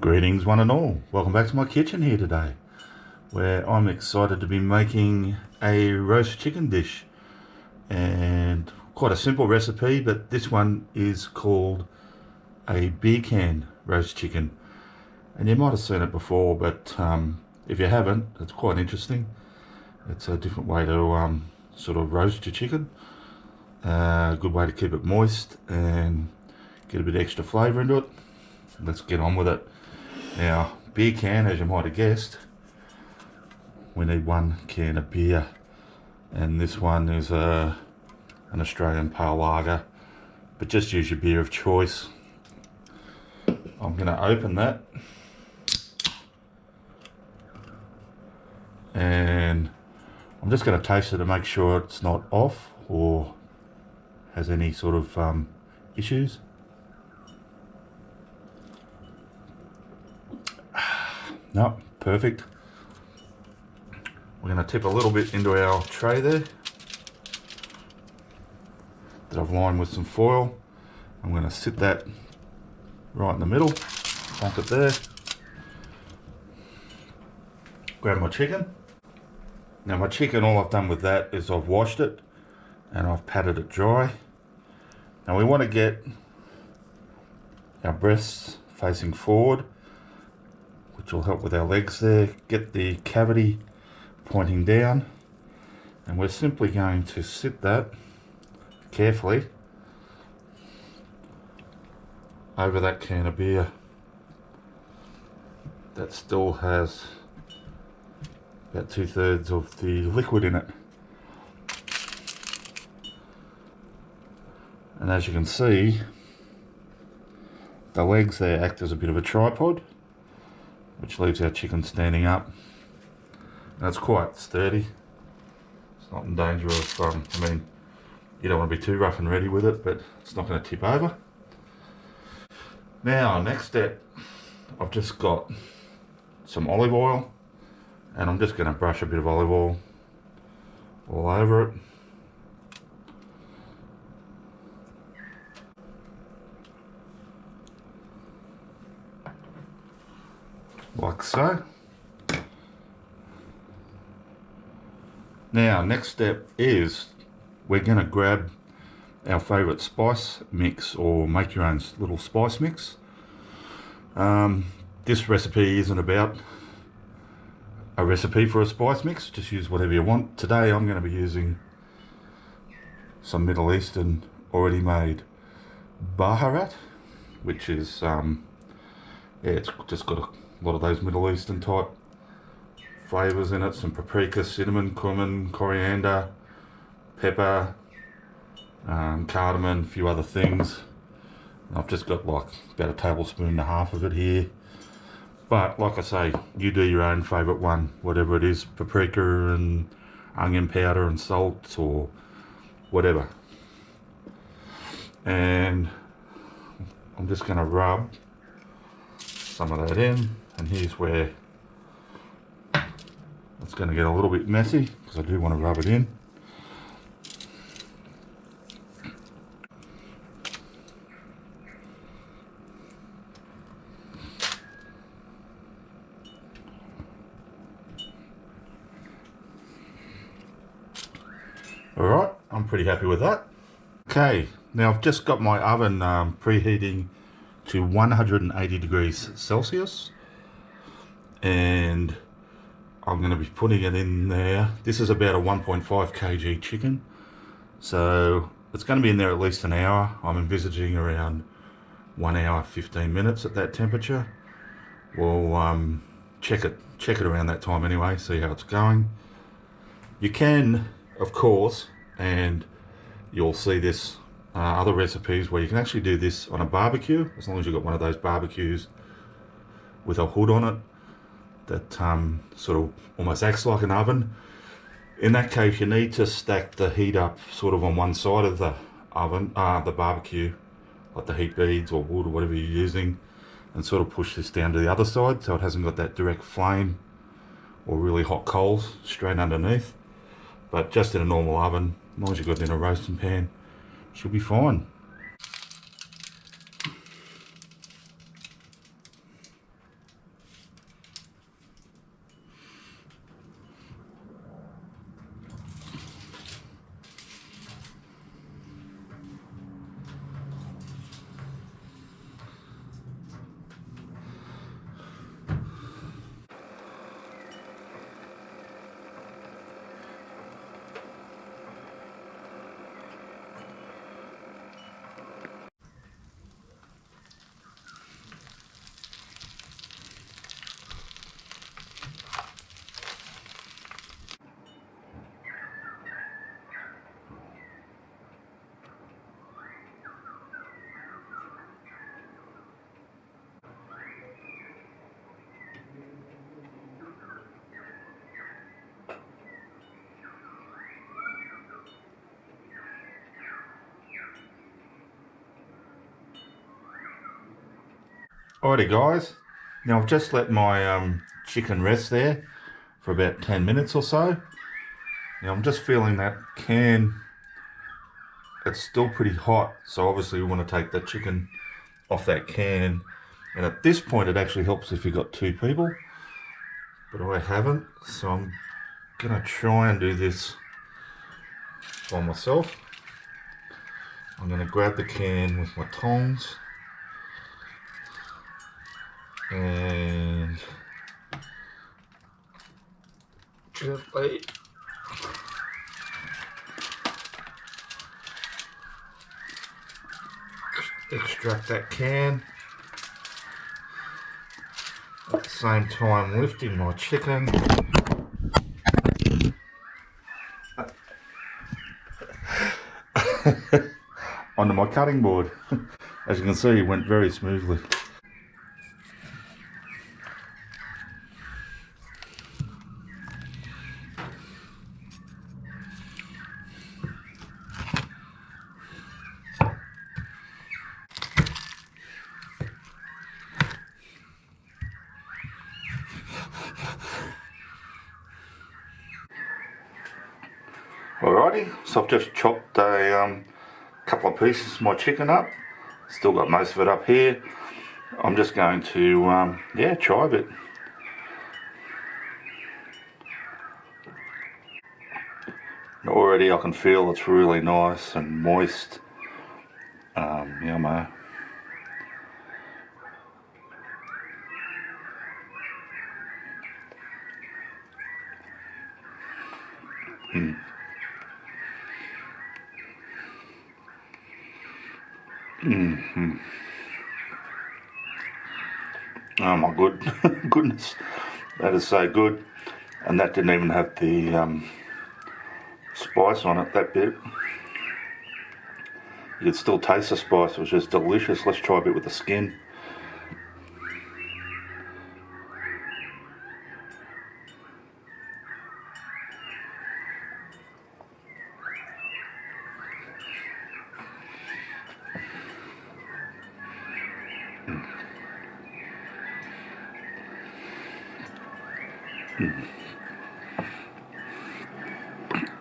Greetings one and all, welcome back to my kitchen here today, where I'm excited to be making a roast chicken dish, and quite a simple recipe, but this one is called a beer can roast chicken, and you might have seen it before, but if you haven't, it's quite interesting. It's a different way to sort of roast your chicken, a good way to keep it moist and get a bit extra flavour into it. Let's get on with it. Now, beer can, as you might have guessed, we need 1 can of beer, and this one is an Australian pale lager, but just use your beer of choice. I'm going to open that, and I'm just going to taste it to make sure it's not off or has any sort of issues. No, perfect. We're going to tip a little bit into our tray there that I've lined with some foil. I'm going to sit that right in the middle, plonk it there. Grab my chicken. Now my chicken, all I've done with that is I've washed it and I've patted it dry. Now we want to get our breasts facing forward, which will help with our legs there. Get the cavity pointing down, and we're simply going to sit that carefully over that can of beer that still has about 2/3 of the liquid in it. And as you can see, the legs there act as a bit of a tripod, which leaves our chicken standing up. And it's quite sturdy. It's not in danger of, I mean, you don't want to be too rough and ready with it, but it's not going to tip over. Now, next step, I've just got some olive oil, and I'm just going to brush a bit of olive oil all over it. Like so. Now, next step is we're going to grab our favourite spice mix, or make your own little spice mix. This recipe isn't about a recipe for a spice mix, just use whatever you want. Today I'm going to be using some Middle Eastern already made baharat, which is, yeah, it's just got a lot of those Middle Eastern type flavours in it, some paprika, cinnamon, cumin, coriander, pepper, cardamom, a few other things. I've just got like about 1.5 tablespoons of it here, but like I say, you do your own favourite one, whatever it is, paprika and onion powder and salt or whatever. And I'm just going to rub some of that in, and here's where it's going to get a little bit messy because I do want to rub it in. Alright, I'm pretty happy with that. Okay, now I've just got my oven preheating to 180 degrees Celsius, and I'm going to be putting it in there. This is about a 1.5 kg chicken, so it's going to be in there at least an hour. I'm envisaging around 1 hour 15 minutes at that temperature. We'll check it around that time anyway, see how it's going. You can, of course, and you'll see this other recipes where you can actually do this on a barbecue, as long as you've got one of those barbecues with a hood on it that sort of almost acts like an oven. In that case, you need to stack the heat up sort of on one side of the oven, the barbecue, like the heat beads or wood or whatever you're using, and sort of push this down to the other side so it hasn't got that direct flame or really hot coals straight underneath. But just in a normal oven, as long as you've got it in a roasting pan, should be fine. Alrighty guys, now I've just let my chicken rest there for about 10 minutes or so. Now I'm just feeling that can, it's still pretty hot, so obviously we want to take the chicken off that can. And at this point it actually helps if you've got two people, but I haven't, so I'm gonna try and do this by myself. I'm gonna grab the can with my tongs and gently extract that can, at the same time lifting my chicken onto my cutting board. As you can see, it went very smoothly. Alrighty, so I've just chopped a couple of pieces of my chicken up. Still got most of it up here. I'm just going to chive it. Already I can feel it's really nice and moist. Yummo. Oh my goodness, that is so good. And that didn't even have the spice on it, that bit. You could still taste the spice, it was just delicious. Let's try a bit with the skin.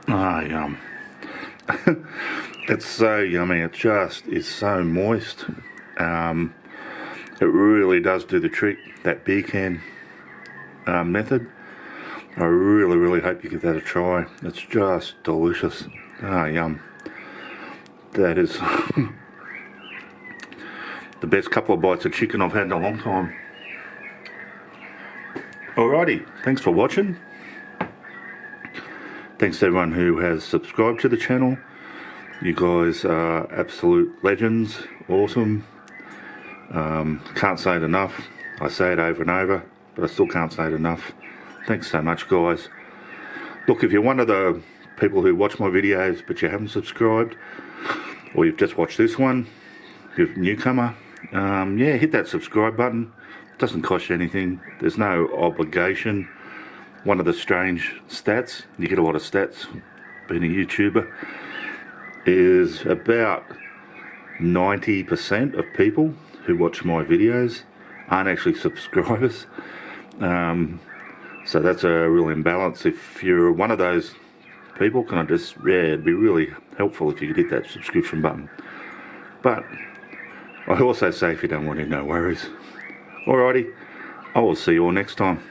Ah, yum. It's so yummy, it just is so moist. It really does do the trick, that beer can method. I really hope you give that a try. It's just delicious. Ah, yum. That is the best couple of bites of chicken I've had in a long time. Alrighty, thanks for watching. Thanks to everyone who has subscribed to the channel. You guys are absolute legends, awesome. Can't say it enough. I say it over and over, but I still can't say it enough. Thanks so much, guys. Look, if you're one of the people who watch my videos but you haven't subscribed, or you've just watched this one, you're a newcomer, hit that subscribe button. It doesn't cost you anything. There's no obligation. One of the strange stats, you get a lot of stats being a YouTuber, is about 90% of people who watch my videos aren't actually subscribers. So that's a real imbalance. If you're one of those people, it'd be really helpful if you could hit that subscription button. But I also say if you don't want to, no worries. Alrighty, I will see you all next time.